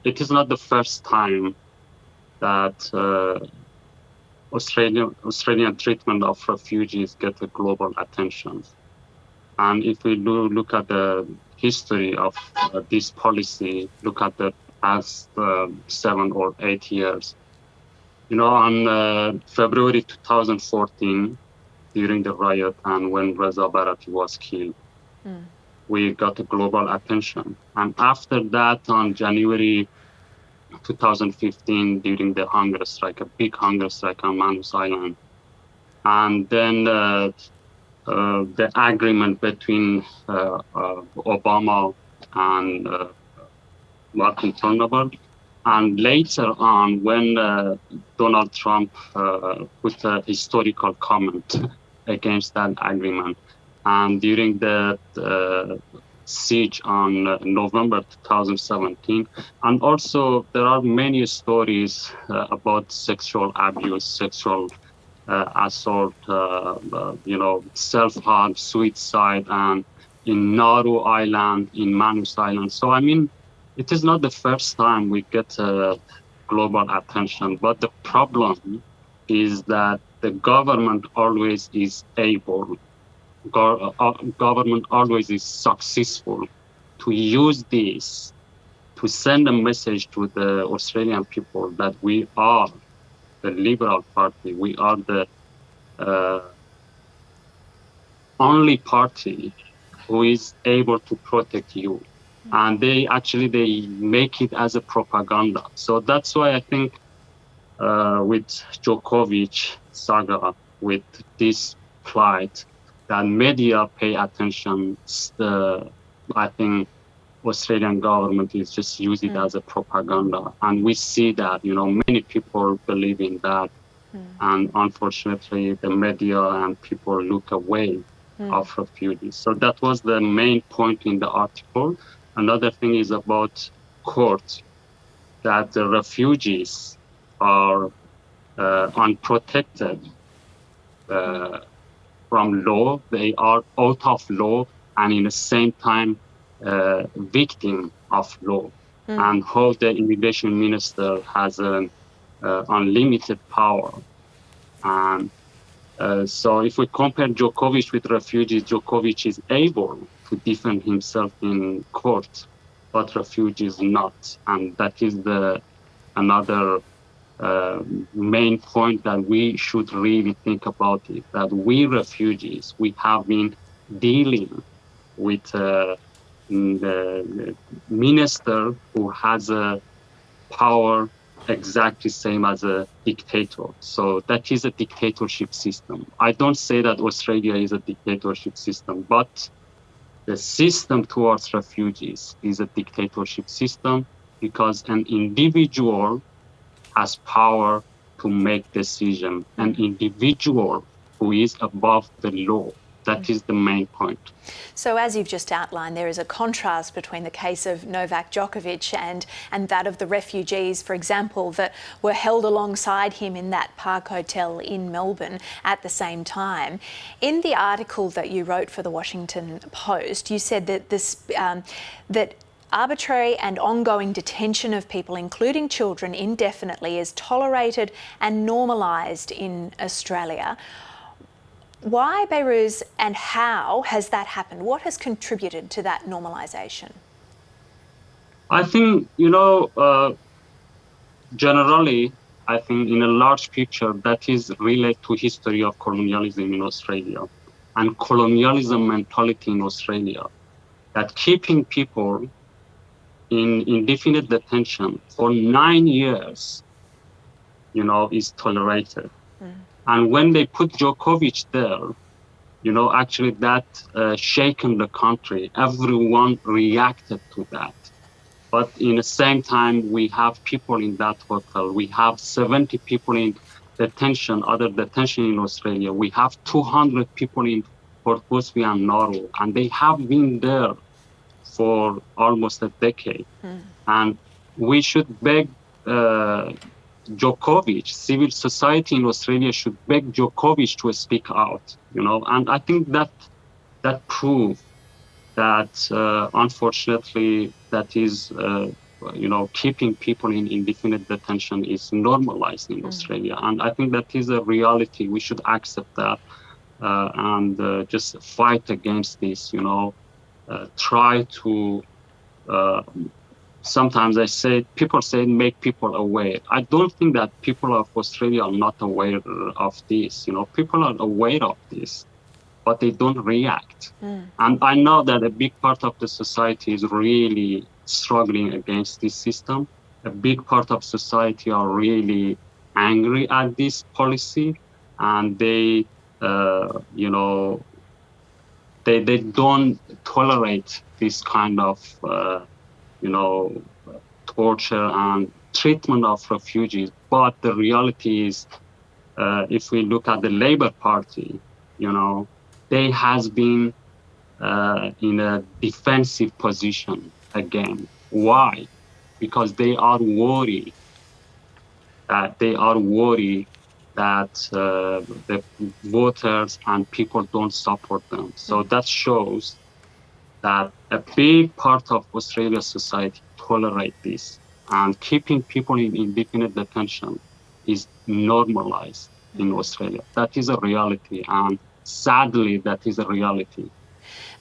it is not the first time that Australian treatment of refugees get a global attention. And if we look at the history of this policy, look at the past 7 or 8 years, on February 2014, during the riot and when Reza Barati was killed, we got a global attention. And after that, on January 2015, during the hunger strike, a big hunger strike on Manus Island, and then the agreement between Obama and Martin Turnbull, and later on when Donald Trump put a historical comment against that agreement, and during the siege on November 2017, and also there are many stories about sexual abuse, sexual assault, self-harm, suicide, and in Nauru Island, in Manus Island. So, I mean, it is not the first time we get global attention, but the problem is that the government always is able, government always is successful to use this to send a message to the Australian people that we are the Liberal Party, we are the only party who is able to protect you. And they make it as a propaganda. So that's why I think with Djokovic saga, with this plight, that media pay attention. I think Australian government is just use it as a propaganda. And we see that, many people believe in that. And unfortunately, the media and people look away of refugees. So that was the main point in the article. Another thing is about courts, that the refugees are unprotected from law. They are out of law and in the same time victim of law. And how the immigration minister has unlimited power. And so if we compare Djokovic with refugees, Djokovic is able to defend himself in court, but refugees not. And that is another main point that we should really think about it, that we refugees, we have been dealing with the minister who has a power exactly same as a dictator. So that is a dictatorship system. I don't say that Australia is a dictatorship system, but the system towards refugees is a dictatorship system because an individual has power to make decision, an individual who is above the law. That is the main point. So as you've just outlined, there is a contrast between the case of Novak Djokovic and that of the refugees, for example, that were held alongside him in that Park Hotel in Melbourne at the same time. In the article that you wrote for the Washington Post, you said that that arbitrary and ongoing detention of people, including children, indefinitely is tolerated and normalised in Australia. Why, Behrouz, and how has that happened? What has contributed to that normalisation? I think, generally, I think in a large picture, that is related to history of colonialism in Australia and colonialism mentality in Australia, that keeping people in indefinite detention for 9 years, is tolerated. And when they put Djokovic there, actually that shaken the country. Everyone reacted to that. But in the same time, we have people in that hotel. We have 70 people in detention, other detention in Australia. We have 200 people in Port Moresby and Nauru, and they have been there for almost a decade. And we should beg Djokovic, civil society in Australia should beg Djokovic to speak out, and I think that proves that unfortunately that is keeping people in indefinite detention is normalized in Australia. And I think that is a reality. We should accept that and just fight against this, try to, sometimes people say make people aware. I don't think that people of Australia are not aware of this. People are aware of this, but they don't react. And I know that a big part of the society is really struggling against this system. A big part of society are really angry at this policy, and they, they don't tolerate this kind of, torture and treatment of refugees. But the reality is, if we look at the Labour Party, they has been in a defensive position again. Why? Because they are worried that the voters and people don't support them. So that shows that a big part of Australia's society tolerate this, and keeping people in indefinite detention is normalized in Australia. That is a reality, and sadly, that is a reality.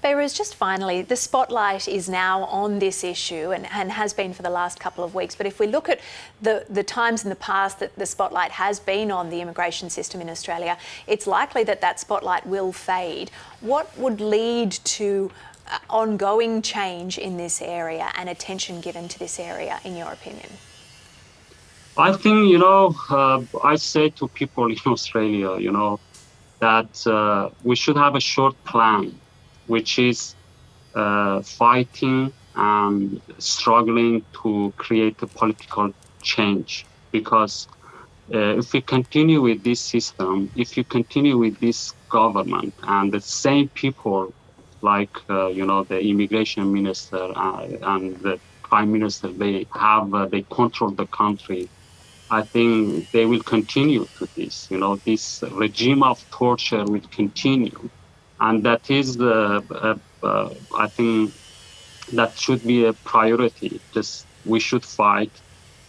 Behrouz, just finally, the spotlight is now on this issue and has been for the last couple of weeks. But if we look at the times in the past that the spotlight has been on the immigration system in Australia, it's likely that that spotlight will fade. What would lead to ongoing change in this area and attention given to this area, in your opinion? I think, I say to people in Australia, that we should have a short plan, which is fighting and struggling to create a political change. Because if we continue with this system, if you continue with this government and the same people, like the immigration minister and the prime minister, they control the country, I think they will continue to this. This regime of torture will continue. And that is, I think, that should be a priority. Just we should fight.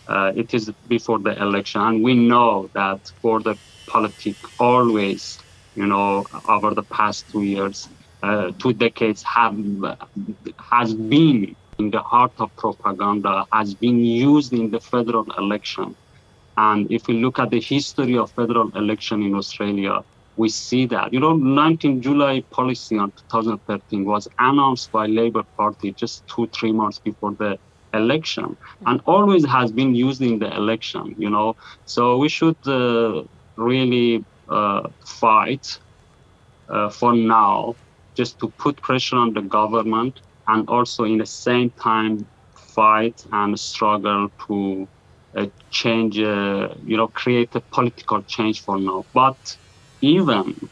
It is before the election, and we know that for the politics, always, over the past 2 years, 2 decades, has been in the heart of propaganda, has been used in the federal election. And if we look at the history of federal election in Australia, we see that, 19 July policy on 2013 was announced by Labour Party just 2-3 months before the election, and always has been used in the election, So we should really fight for now, just to put pressure on the government, and also in the same time fight and struggle to change, create a political change for now. But even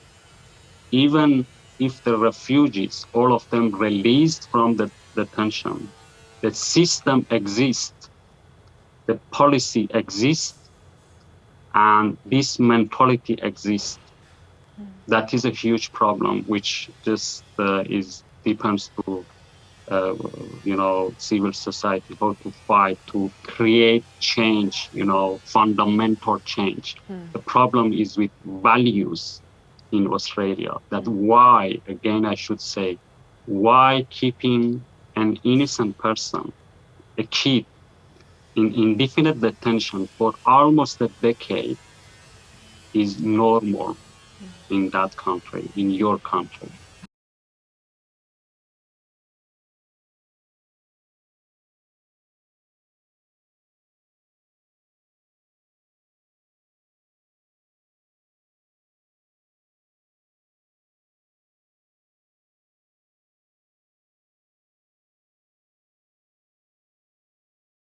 if the refugees, all of them released from the detention, the system exists, the policy exists, and this mentality exists. That is a huge problem, which just depends to civil society, how to fight to create change, fundamental change. The problem is with values in Australia. That why, again, I should say, why keeping an innocent person, a kid, in indefinite detention for almost a decade is normal in that country, in your country.